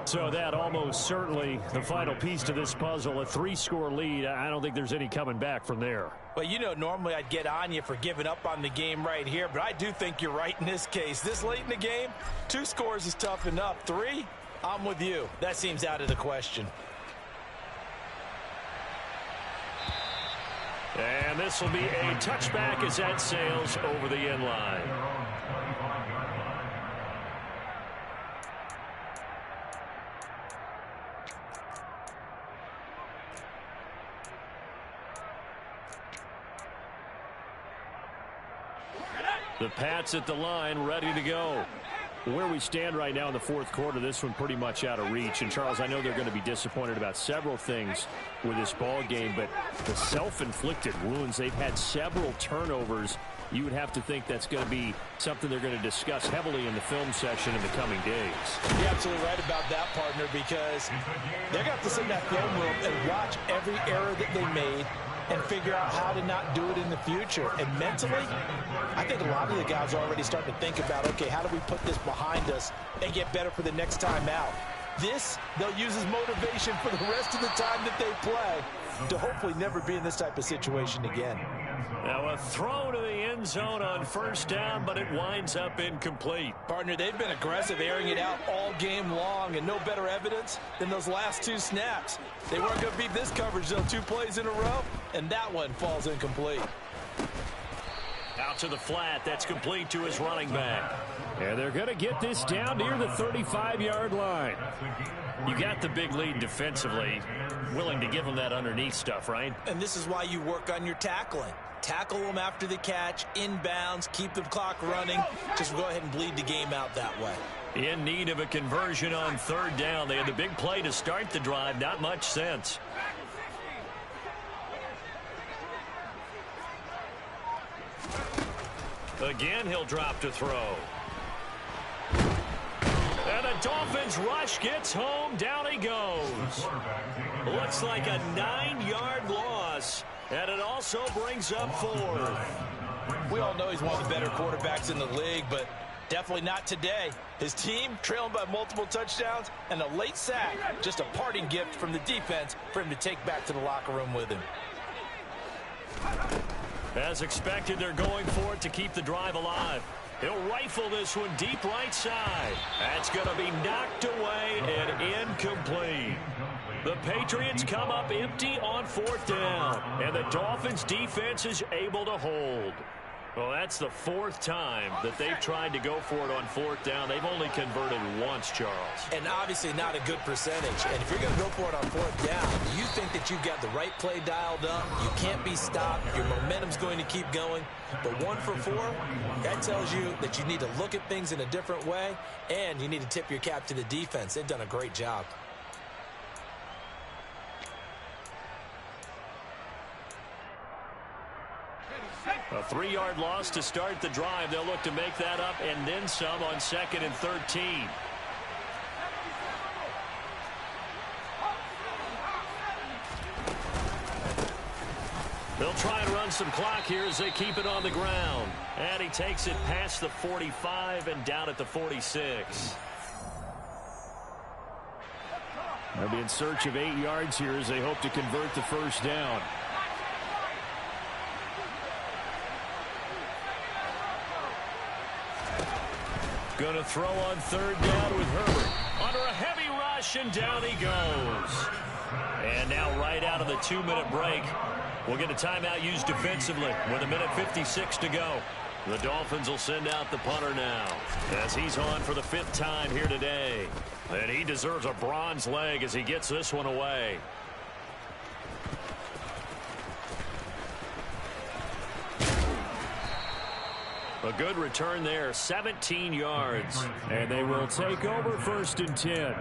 So that almost certainly the final piece to this puzzle, a 3-score lead. I don't think there's any coming back from there. Well, normally I'd get on you for giving up on the game right here, but I do think you're right in this case. This late in the game, 2 scores is tough enough. 3, I'm with you. That seems out of the question. And this will be a touchback as that sails over the end line. The Pats at the line, ready to go. Where we stand right now in the 4th quarter, this one pretty much out of reach. And, Charles, I know they're going to be disappointed about several things with this ball game, but the self-inflicted wounds, they've had several turnovers. You would have to think that's going to be something they're going to discuss heavily in the film session in the coming days. You're absolutely right about that, partner, because they're going to have to sit in that film room and watch every error that they made and figure out how to not do it in the future. And mentally, I think a lot of the guys are already starting to think about, okay, how do we put this behind us and get better for the next time out? This, they'll use as motivation for the rest of the time that they play to hopefully never be in this type of situation again. Now a throw to the end zone on 1st down, but it winds up incomplete. Partner, they've been aggressive, airing it out all game long, and no better evidence than those last 2 snaps. They weren't going to beat this coverage, though, 2 plays in a row, and that one falls incomplete. Out to the flat. That's complete to his running back. And they're going to get this down near the 35-yard line. You got the big lead defensively. Willing to give them that underneath stuff, right? And this is why you work on your tackling. Tackle them after the catch, inbounds, keep the clock running. Just go ahead and bleed the game out that way. In need of a conversion on third down. They had the big play to start the drive. Not much sense. Again, he'll drop to throw. And the Dolphins rush gets home. Down he goes. Looks like a 9-yard loss. And it also brings up 4th. We all know he's one of the better quarterbacks in the league, but definitely not today. His team trailing by multiple touchdowns and a late sack. Just a parting gift from the defense for him to take back to the locker room with him. As expected, they're going for it to keep the drive alive. He'll rifle this one deep right side. That's going to be knocked away and incomplete. The Patriots come up empty on 4th down, and the Dolphins defense is able to hold. Well, that's the 4th time that they've tried to go for it on 4th down. They've only converted once, Charles. And obviously not a good percentage. And if you're going to go for it on 4th down, you think that you've got the right play dialed up. You can't be stopped. Your momentum's going to keep going. But 1 for 4, that tells you that you need to look at things in a different way, and you need to tip your cap to the defense. They've done a great job. A 3-yard loss to start the drive. They'll look to make that up and then some on 2nd and 13. They'll try and run some clock here as they keep it on the ground. And he takes it past the 45 and down at the 46. They'll be in search of 8 yards here as they hope to convert the first down. Going to throw on 3rd down with Herbert. Under a heavy rush, and down he goes. And now right out of the 2-minute break, we'll get a timeout used defensively with 1:56 to go. The Dolphins will send out the punter now as he's on for the 5th time here today. And he deserves a bronze leg as he gets this one away. A good return there, 17 yards. And they will take over 1st and 10.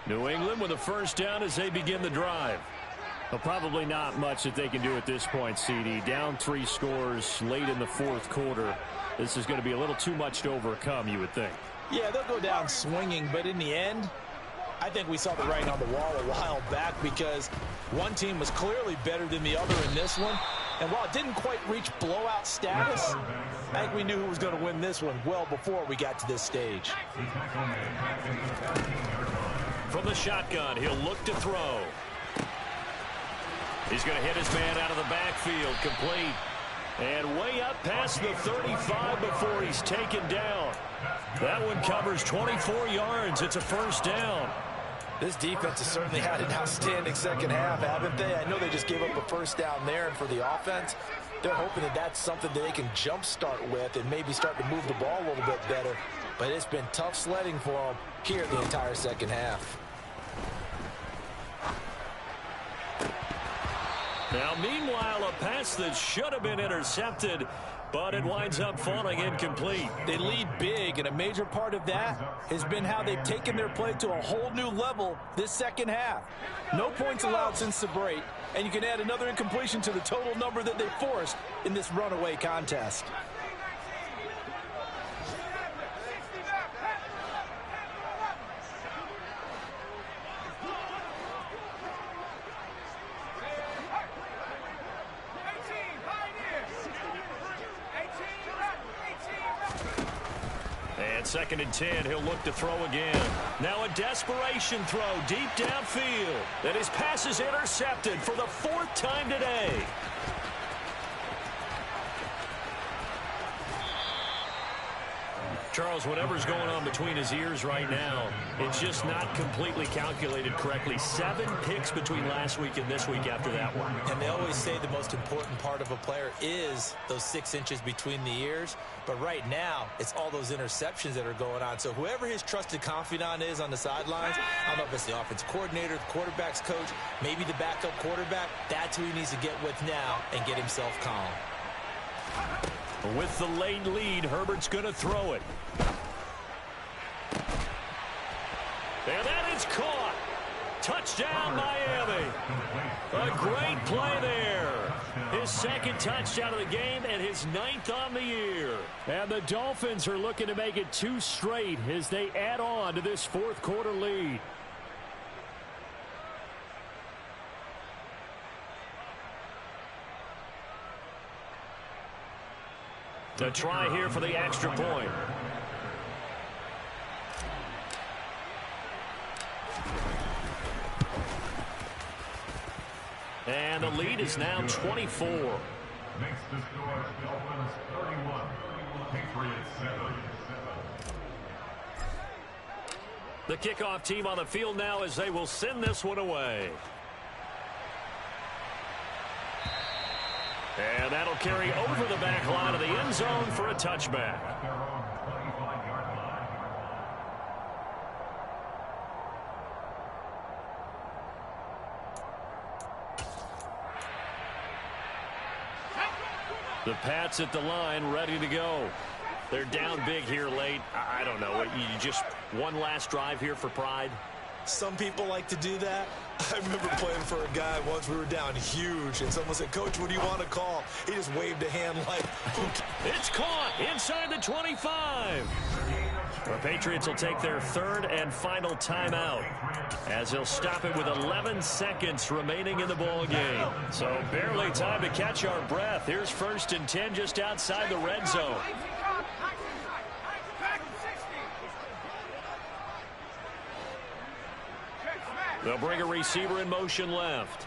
New England with a first down as they begin the drive. Well, probably not much that they can do at this point, CD. Down 3 scores late in the 4th quarter. This is going to be a little too much to overcome, you would think. Yeah, they'll go down swinging, but in the end, I think we saw the writing on the wall a while back because one team was clearly better than the other in this one. And while it didn't quite reach blowout status, I think we knew who was going to win this one well before we got to this stage. From the shotgun, he'll look to throw. He's going to hit his man out of the backfield, complete. And way up past the 35 before he's taken down. That one covers 24 yards. It's a first down. This defense has certainly had an outstanding second half, haven't they? I know they just gave up a first down there, and for the offense, they're hoping that that's something that they can jumpstart with and maybe start to move the ball a little bit better. But it's been tough sledding for them here the entire second half. Now, meanwhile, a pass that should have been intercepted, but it winds up falling incomplete. They lead big, and a major part of that has been how they've taken their play to a whole new level this second half. No points allowed since the break, and you can add another incompletion to the total number that they forced in this runaway contest. And 2nd and 10, he'll look to throw again. Now a desperation throw deep downfield. And his pass is intercepted for the 4th time today. Charles, whatever's going on between his ears right now, it's just not completely calculated correctly. 7 picks between last week and this week after that one. And they always say the most important part of a player is those 6 inches between the ears. But right now, it's all those interceptions that are going on. So whoever his trusted confidant is on the sidelines, I don't know if it's the offensive coordinator, the quarterback's coach, maybe the backup quarterback, that's who he needs to get with now and get himself calm. With the late lead, Herbert's going to throw it. And that is caught. Touchdown, Miami. A great play there. His second touchdown of the game and his 9th on the year. And the Dolphins are looking to make it 2 straight as they add on to this 4th quarter lead. A try here for the extra point. And the lead is now 24. Next to score, Dolphins 31, Patriots 7. The kickoff team on the field now as they will send this one away. And that'll carry over the back line of the end zone for a touchback. The Pats at the line, ready to go. They're down big here late. I don't know. You just one last drive here for pride? Some people like to do that. I remember playing for a guy once. We were down huge, and someone said, "Coach, what do you want to call?" He just waved a hand like, it's caught inside the 25. The Patriots will take their 3rd and final timeout as they'll stop it with 11 seconds remaining in the ball game. So barely time to catch our breath. Here's 1st and 10 just outside the red zone. They'll bring a receiver in motion left.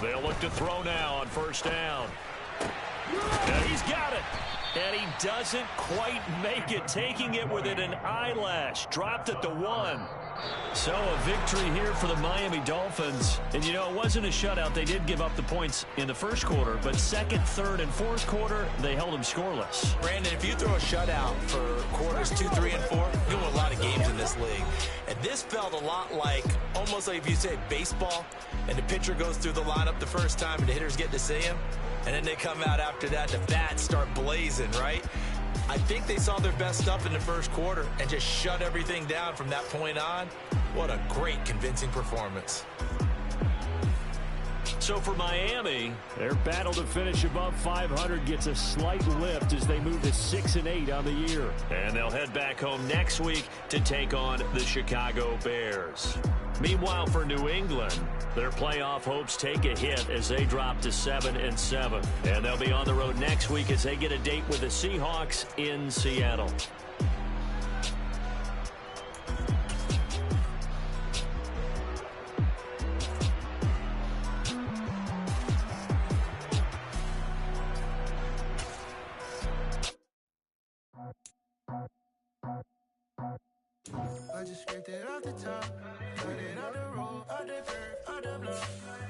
They'll look to throw now on 1st down. And he's got it. And he doesn't quite make it, taking it within an eyelash. Dropped at the 1. So a victory here for the Miami Dolphins. And, you know, it wasn't a shutout. They did give up the points in the 1st quarter. But 2nd, 3rd, and 4th quarter, they held them scoreless. Brandon, if you throw a shutout for quarters 2, 3, and 4, you win a lot of games in this league. And this felt a lot like, almost like if you said baseball, and the pitcher goes through the lineup the first time and the hitters get to see him. And then they come out after that, the bats start blazing, right? I think they saw their best stuff in the 1st quarter and just shut everything down from that point on. What a great, convincing performance. So for Miami, their battle to finish above 500 gets a slight lift as they move to 6-8 on the year. And they'll head back home next week to take on the Chicago Bears. Meanwhile, for New England, their playoff hopes take a hit as they drop to 7-7. And they'll be on the road next week as they get a date with the Seahawks in Seattle. I just scraped it off the top, cut it out the road, out the curb, out the block.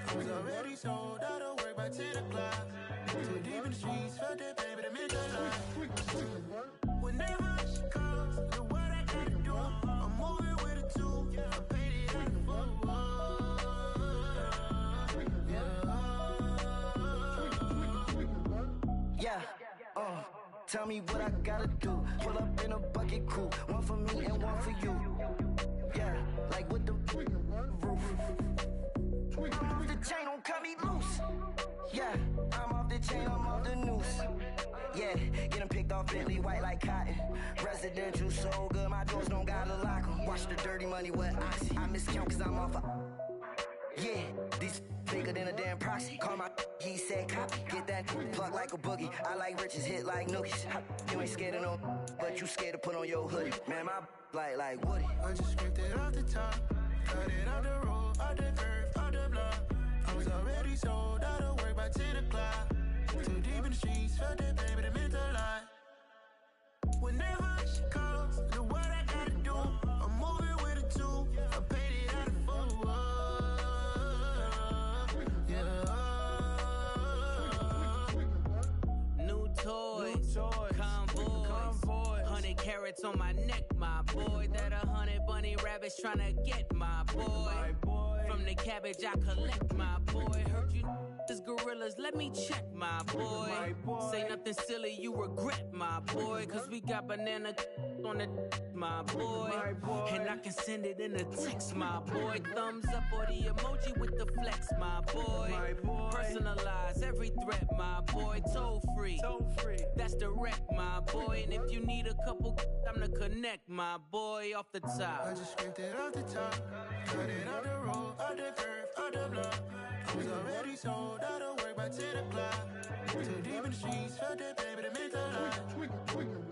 I was already sold out of work by 10 o'clock. Too deep in the streets, felt that baby, the mental lie. Whenever she calls, the what I gotta do, I'm moving with a 2. I paid it out the tell me what I gotta do. Pull up in a bucket crew, one for me and one for you. Yeah, like with the roof. I'm off the chain, don't cut me loose. Yeah, I'm off the chain, I'm off the noose. Yeah, getting picked off Bentley white like cotton. Residential so good, my doors don't gotta lock 'em. Watch the dirty money with oxy. I miscount cause I'm off yeah, these bigger than a damn proxy. Call my he said copy. Get that plug like a boogie. I like riches, hit like nookies. You ain't scared of no, but you scared to put on your hoodie. Man, my like Woody. I just scraped it off the top, cut it out the road, out the curve, out the block. I was already sold out of work by 10 o'clock. Too deep in the streets, felt that baby, the mental lie. Whenever she calls, do what I gotta do. I'm moving with a two. I paid it out of full. Yeah. New toys, convoys, 100 carats on my neck, my boy. That 100 bunny rabbits tryna get my boy. From the cabbage I collect, my boy. Heard you is gorillas, let me check, my boy. Say nothing silly, you regret, my boy. Cause we got banana on the my boy. And I can send it in a text, my boy. Thumbs up or the emoji with the flex, my boy. Personalize every threat, my boy. Toll free, that's direct, my boy. And if you need a couple, I'm the connect, my boy. Off the top, I just scraped it off the top, cut it out the road, out the curve, out the block. I was already sold out of work by 10 o'clock. Too deep in the streets, felt that baby, the mental lie.